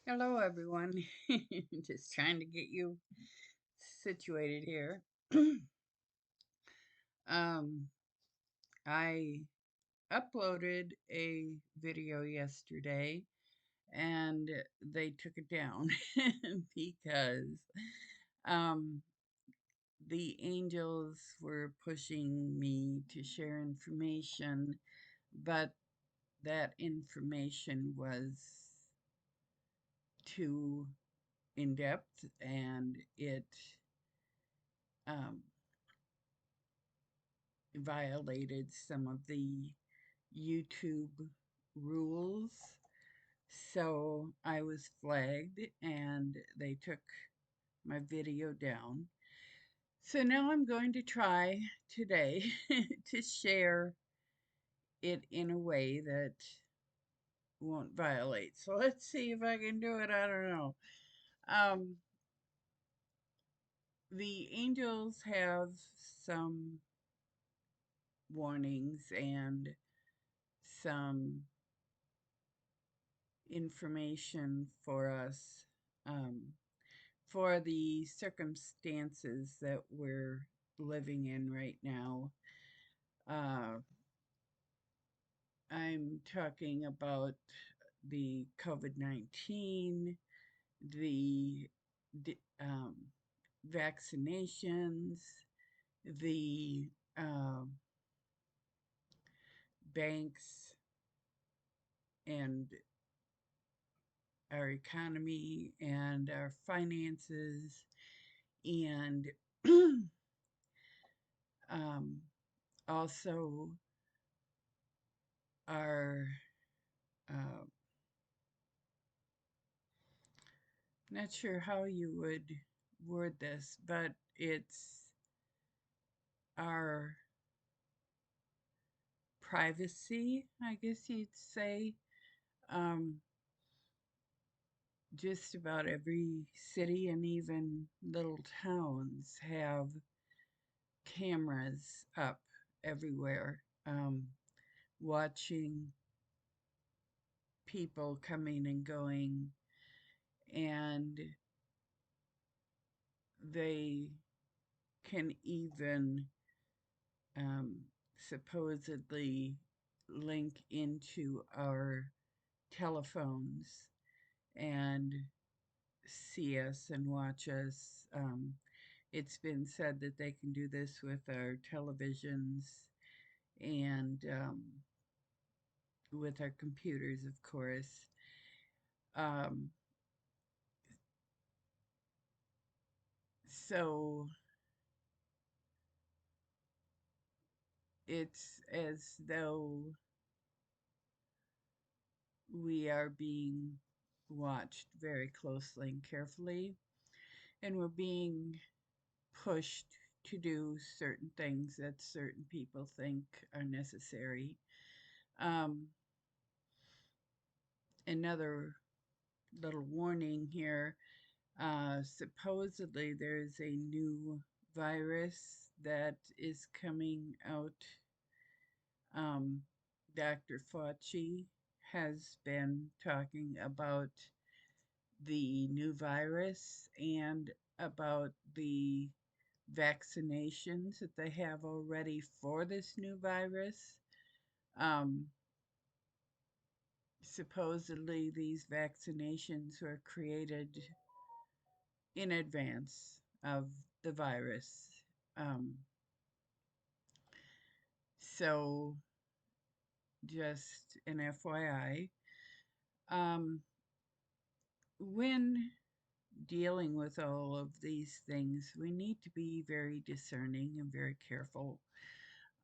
Hello, everyone. Just trying to get you situated here. um, I uploaded a video yesterday and they took it down because um, the angels were pushing me to share information, but that information was too in depth and it um, violated some of the YouTube rules. So I was flagged and they took my video down. So now I'm going to try today to share it in a way that won't violate. So let's see if I can do it. I don't know. Um, the angels have some warnings and some information for us um, for the circumstances that we're living in right now. Uh, I'm talking about the COVID 19, the um, vaccinations, the um banks, and our economy and our finances, and um, also our uh, not sure how you would word this, but it's our privacy, I guess you'd say. Um, just about every city and even little towns have cameras up everywhere, watching people coming and going, and they can even um, supposedly link into our telephones and see us and watch us. It's been said that they can do this with our televisions and with our computers, of course. Um, so it's as though we are being watched very closely and carefully, and we're being pushed to do certain things that certain people think are necessary. Um, another little warning here, supposedly there's a new virus that is coming out. Dr. Fauci has been talking about the new virus and about the vaccinations that they have already for this new virus. Um, Supposedly, these vaccinations were created in advance of the virus. Um, so, just an FYI, um, when dealing with all of these things, we need to be very discerning and very careful.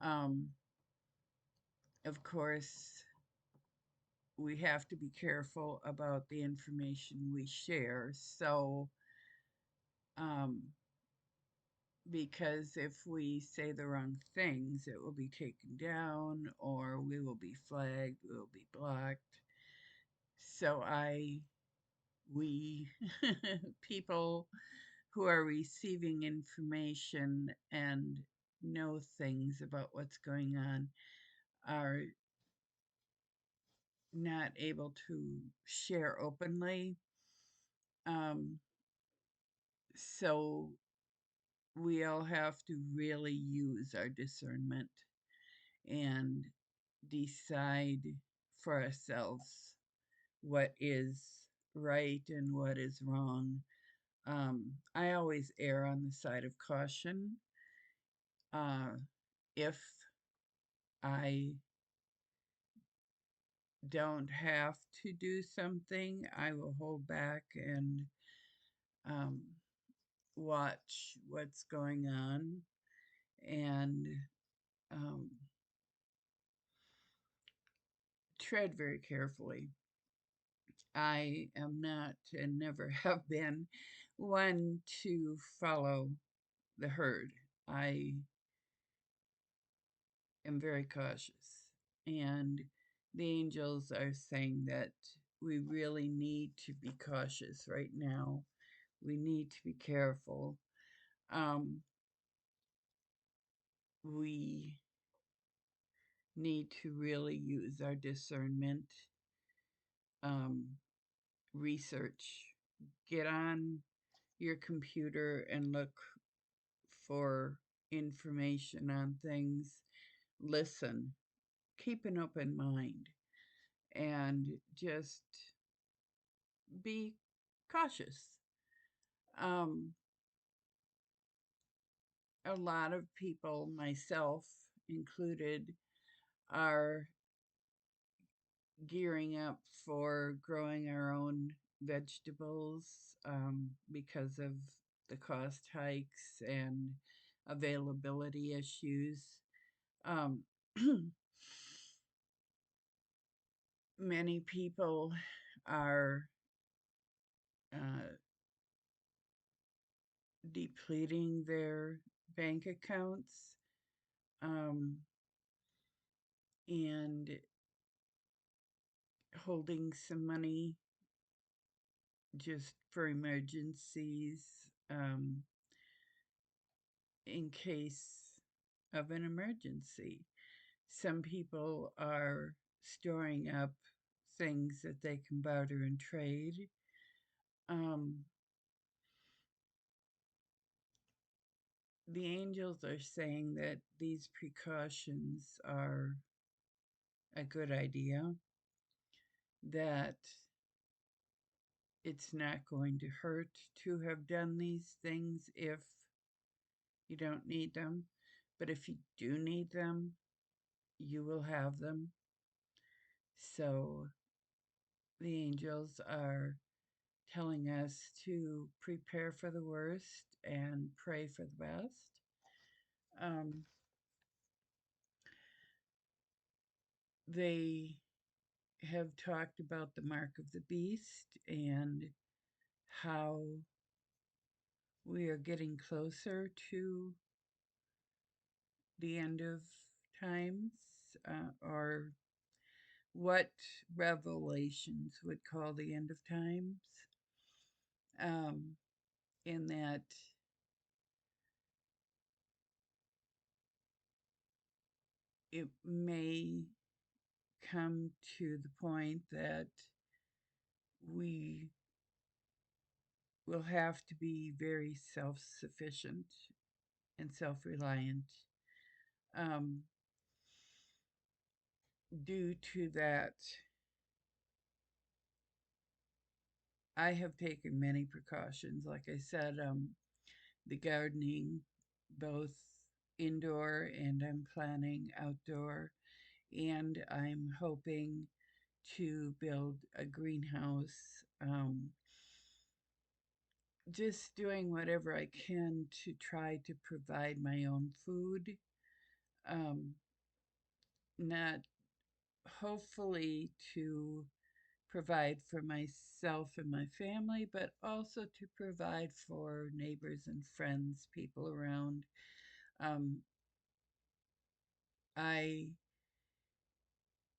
Um, of course, we have to be careful about the information we share. So, um, because if we say the wrong things, it will be taken down or we will be flagged, we will be blocked. So, we people who are receiving information and know things about what's going on are not able to share openly. Um, so we all have to really use our discernment and decide for ourselves what is right and what is wrong. I always err on the side of caution. Uh, if I don't have to do something, I will hold back and um, watch what's going on and um, tread very carefully. I am not and never have been one to follow the herd. I am very cautious. And the angels are saying that we really need to be cautious right now. We need to be careful. Um, we need to really use our discernment, um, research. Get on your computer and look for information on things. Listen, keep an open mind, and just be cautious. Um, a lot of people, myself included, are gearing up for growing our own vegetables because of the cost hikes and availability issues. Um, many people are uh, depleting their bank accounts um, and holding some money just for emergencies in case of an emergency. Some people are storing up things that they can barter and trade. Um, the angels are saying that these precautions are a good idea, that it's not going to hurt to have done these things if you don't need them. But if you do need them, you will have them. So the angels are telling us to prepare for the worst and pray for the best. Um, they have talked about the mark of the beast and how we are getting closer to the end of times, or what Revelations would call the end of times, in that it may come to the point that we will have to be very self sufficient and self reliant. Um, due to that, I have taken many precautions. Like I said, the gardening, both indoor and I'm planning outdoor, and I'm hoping to build a greenhouse. Just doing whatever I can to try to provide my own food. Um, not hopefully to provide for myself and my family, but also to provide for neighbors and friends, people around. Um, I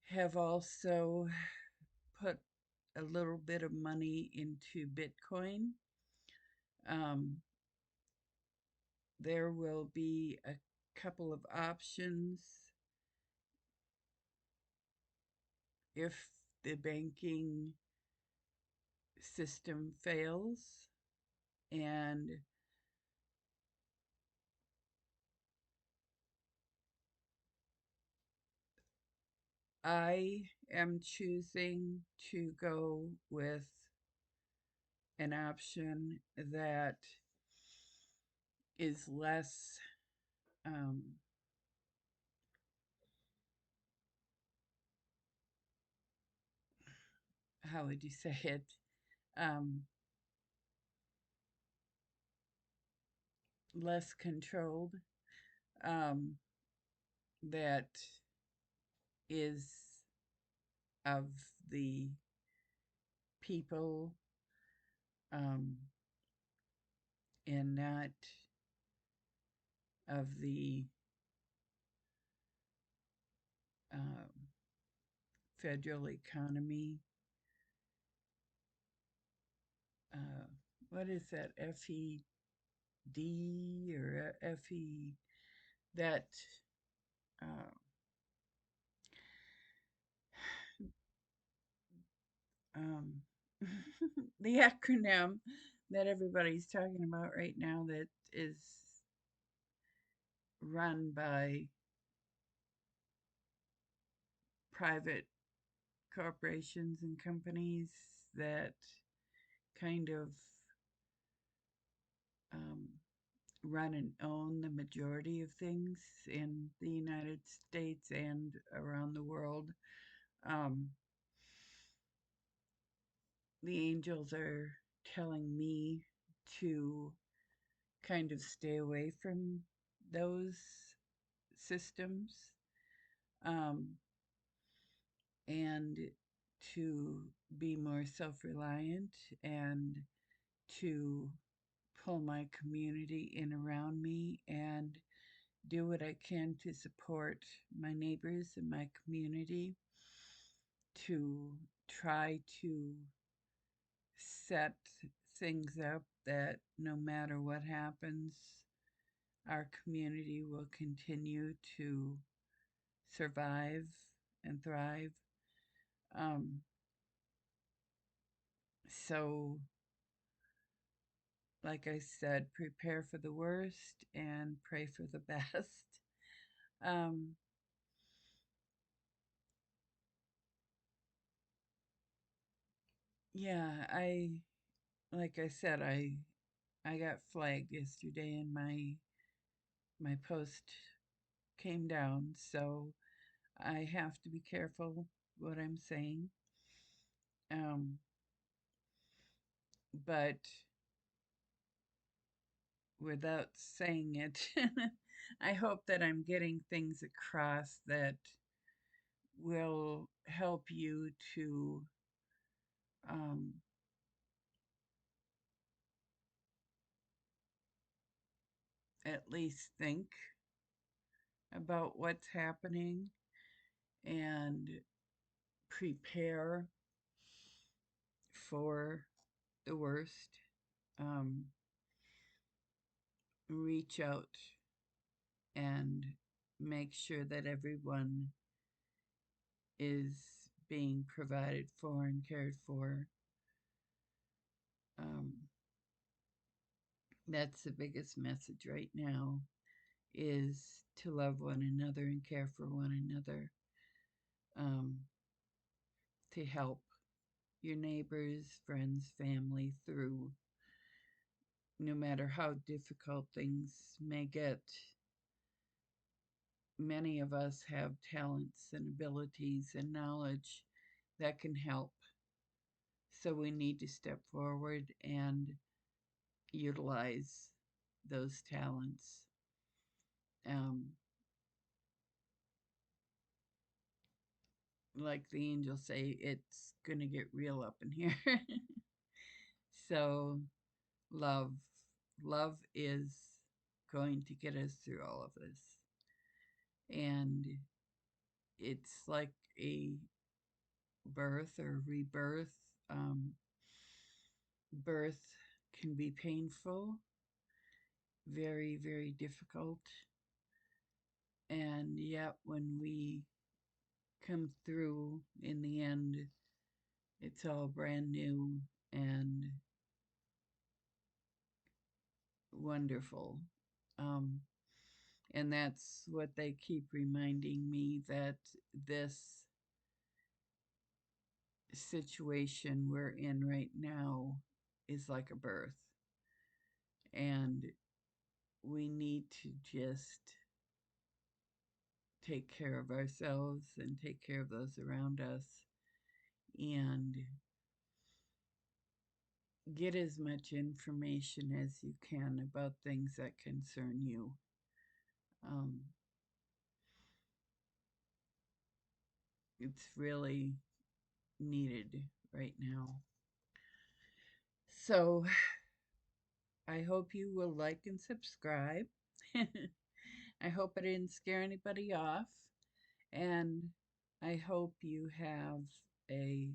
have also put a little bit of money into Bitcoin. Um, there will be a couple of options if the banking system fails, and I am choosing to go with an option that is less, um, how would you say it? Um, Less controlled, um, that is of the people, um, and not of the um, federal economy. Uh, what is that? FED or FE? That uh, um, the acronym that everybody's talking about right now that is run by private corporations and companies that kind of um, run and own the majority of things in the United States and around the world. Um, the angels are telling me to kind of stay away from those systems, um, and to be more self reliant and to pull my community in around me and do what I can to support my neighbors and my community, to try to set things up that no matter what happens, our community will continue to survive and thrive. Um, so, like I said, prepare for the worst and pray for the best. Um, yeah, like I said, I got flagged yesterday and my post came down, so I have to be careful what I'm saying. Um, but without saying it, I hope that I'm getting things across that will help you to um, at least think about what's happening and prepare for the worst. Um, Reach out and make sure that everyone is being provided for and cared for. Um, that's the biggest message right now, is to love one another and care for one another, um, to help your neighbors, friends, family through no matter how difficult things may get. Many of us have talents and abilities and knowledge that can help. So we need to step forward and utilize those talents. Um, like the angels say, it's going to get real up in here. So, love. Love is going to get us through all of this. And it's like a birth or rebirth. Um, Birth can be painful, very, very difficult. And yet, when we come through in the end, it's all brand new and wonderful. Um, and that's what they keep reminding me, that this situation we're in right now is like a birth. And we need to just take care of ourselves and take care of those around us and get as much information as you can about things that concern you. Um, it's really needed right now. So I hope you will like and subscribe. I hope I didn't scare anybody off. And I hope you have a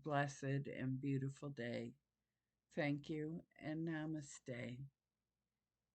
blessed and beautiful day. Thank you and namaste.